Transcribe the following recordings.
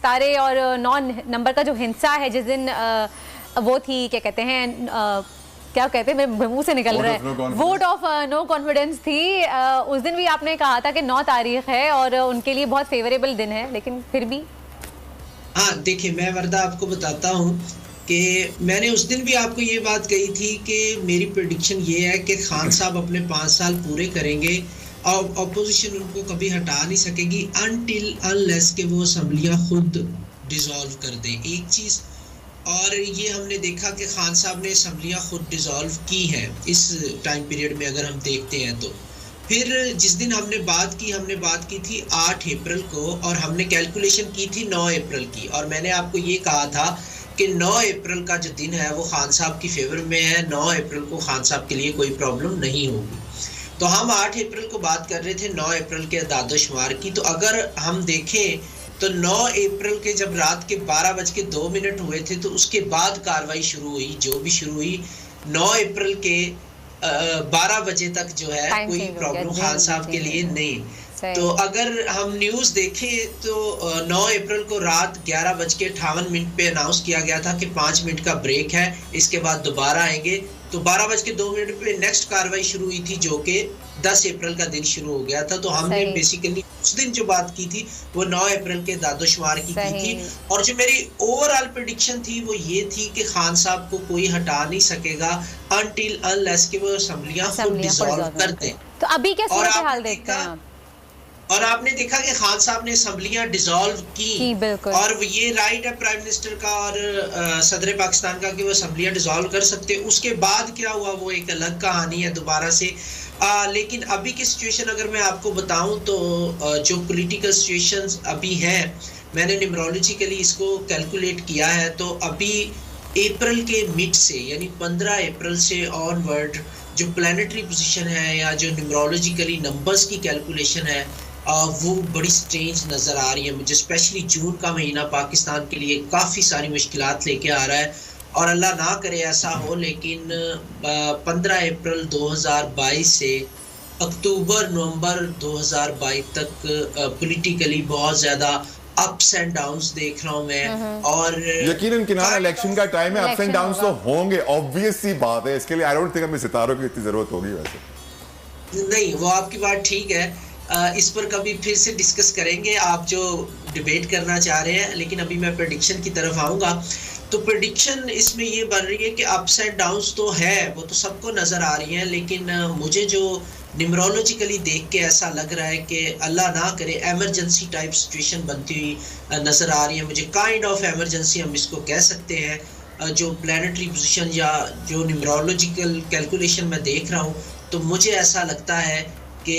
तारे और 9 नंबर का जो हिंसा है जिस दिन वो थी, क्या कहते हैं, क्या कहते हैं, मेरे मुंह से निकल रहा है, वोट ऑफ नो कॉन्फिडेंस थी। उस दिन भी आपने कहा था कि 9 तारीख है और उनके लिए बहुत फेवरेबल दिन है, लेकिन फिर भी। हाँ देखिए, मैं वर्दा आपको बताता हूँ कि मैंने उस दिन भी आपको ये बात कही थी कि मेरी प्रेडिक्शन ये है कि खान साहब अपने 5 साल पूरे करेंगे और ऑपोजिशन उनको कभी हटा नहीं सकेगी अनटिल अनलेस के वो असम्बलियाँ खुद डिसॉल्व कर दें। एक चीज़ और ये हमने देखा कि खान साहब ने असम्बलियाँ खुद डिसॉल्व की हैं इस टाइम पीरियड में, अगर हम देखते हैं तो। फिर जिस दिन हमने बात की थी 8 अप्रैल को और हमने कैलकुलेशन की थी 9 अप्रैल की, और मैंने आपको ये कहा था कि 9 अप्रैल का जो दिन है वो खान साहब की फेवर में है। 9 अप्रैल को खान साहब के लिए कोई प्रॉब्लम नहीं होगी। तो हम 8 अप्रैल को बात कर रहे थे 9 अप्रैल के अदाद-ओ-शुमार की। तो अगर हम देखें तो 9 अप्रैल के जब रात के 12:02 हुए थे तो उसके बाद कार्रवाई शुरू हुई, जो भी शुरू हुई 9 अप्रैल के 12 बजे तक जो है कोई प्रॉब्लम खान साहब के लिए नहीं। तो अगर हम न्यूज़ देखें तो 9 अप्रैल को रात 11:58 पे अनाउंस किया गया था कि 5 मिनट का ब्रेक है, इसके बाद दोबारा आएंगे। तो 12:02 पे नेक्स्ट कार्रवाई शुरू हुई थी जो कि 10 अप्रैल का दिन शुरू हो गया था। तो हमने बेसिकली उस दिन जो बात की थी वो 9 अप्रैल के दादोशुमार की थी। और जो मेरी ओवरऑल प्रेडिक्शन थी वो ये थी कि खान साहब को कोई हटा नहीं सकेगा अनटिल अनलेस कि वो असम्बलियां खुद डिसॉल्व कर दें। तो अभी क्या सूरत हाल देखते हैं आप? और आपने देखा कि खान साहब ने असम्बलियां डिसॉल्व की और ये राइट है प्राइम मिनिस्टर का और सदर पाकिस्तान का कि वो असम्बलियां डिसॉल्व कर सकते हैं। उसके बाद क्या हुआ वो एक अलग कहानी है दोबारा से। लेकिन अभी की सिचुएशन अगर मैं आपको बताऊं तो जो पॉलिटिकल सिचुएशंस अभी है, मैंने न्यूमरोलॉजिकली इसको कैलकुलेट किया है। तो अभी अप्रैल के मिड से यानी 15 अप्रैल से ऑनवर्ड जो प्लानिटरी पोजीशन है या जो न्यूमरोलॉजिकली नंबर्स की कैलकुलेशन है वो बड़ी स्ट्रेंज नज़र आ रही है मुझे। स्पेशली जून का महीना पाकिस्तान के लिए काफ़ी सारी मुश्किलात लेके आ रहा है और अल्लाह ना करे ऐसा हो। लेकिन 15 अप्रैल 2022 से अक्टूबर नवंबर 2022 तक पॉलिटिकली बहुत ज़्यादा अप्स एंड डाउन्स देख रहा हूँ मैं। और यकीनन किनारा इलेक्शन का टाइम है, अप्स एंड डाउन्स तो होंगे, ऑब्वियस सी बात है। इसके लिए आई डोंट थिंक हमें सितारों की इतनी ज़रूरत होगी। वैसे नहीं, वो आपकी बात ठीक है। इस पर कभी फिर से डिस्कस करेंगे आप जो डिबेट करना चाह रहे हैं। लेकिन अभी मैं प्रेडिक्शन की तरफ आऊँगा। तो प्रेडिक्शन इसमें ये बन रही है कि अप्स एंड डाउन्स तो है, वो तो सबको नज़र आ रही हैं। लेकिन मुझे जो न्यूमरोलॉजिकली देख के ऐसा लग रहा है कि अल्लाह ना करे एमरजेंसी टाइप सिचुएशन बनती हुई नज़र आ रही है मुझे। काइंड ऑफ एमरजेंसी हम इसको कह सकते हैं। जो प्लानिटरी पोजीशन या जो न्यूमरोलॉजिकल कैलकुलेशन मैं देख रहा हूँ तो मुझे ऐसा लगता है कि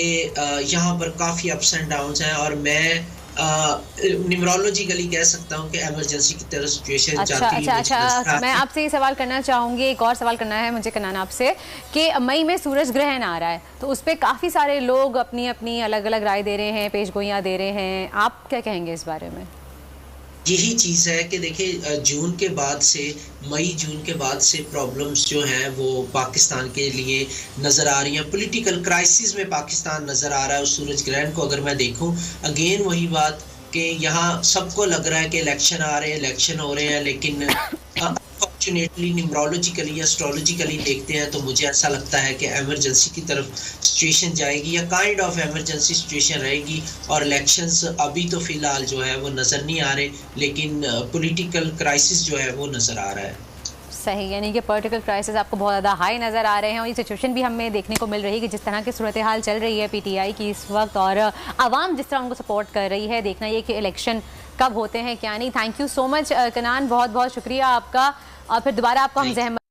यहाँ पर काफ़ी अप्स एंड डाउन्स हैं और मैं न्यूमरोलॉजिकली कह सकता हूँ कि इमरजेंसी की तरह सिचुएशन जाती है। अच्छा, मैं आपसे ये सवाल करना चाहूँगी, एक और सवाल करना है मुझे कनान आपसे कि मई में सूरज ग्रहण आ रहा है तो उस पर काफ़ी सारे लोग अपनी अपनी अलग अलग राय दे रहे हैं, पेशगोइयाँ दे रहे हैं, आप क्या कहेंगे इस बारे में? यही चीज़ है कि देखिए जून के बाद से मई जून के बाद से प्रॉब्लम्स जो हैं वो पाकिस्तान के लिए नज़र आ रही हैं। पॉलिटिकल क्राइसिस में पाकिस्तान नज़र आ रहा है। उस सूरज ग्रहण को अगर मैं देखूं, अगेन वही बात कि यहाँ सबको लग रहा है कि इलेक्शन आ रहे हैं, इलेक्शन हो रहे हैं। लेकिन अनफॉर्चुनेटली न्यूमरोलॉजिकली या एस्ट्रोलॉजिकली देखते हैं तो मुझे ऐसा लगता है कि एमरजेंसी की तरफ सिचुएशन जाएगी या काइंड ऑफ एमरजेंसी सिचुएशन रहेगी। और इलेक्शंस अभी तो फ़िलहाल जो है वो नज़र नहीं आ रहे, लेकिन पॉलिटिकल क्राइसिस जो है वो नज़र आ रहा है। सही, यानी कि पॉलिटिकल क्राइसिस आपको बहुत ज़्यादा हाई नज़र आ रहे हैं और ये सिचुएशन भी हमें देखने को मिल रही है कि जिस तरह की सूरत हाल चल रही है पीटीआई की इस वक्त और आवाम जिस तरह उनको सपोर्ट कर रही है। देखना ये कि इलेक्शन कब होते हैं क्या नहीं। Thank you so much Kanan, बहुत बहुत शुक्रिया आपका और फिर दोबारा आपको हम ज़हमत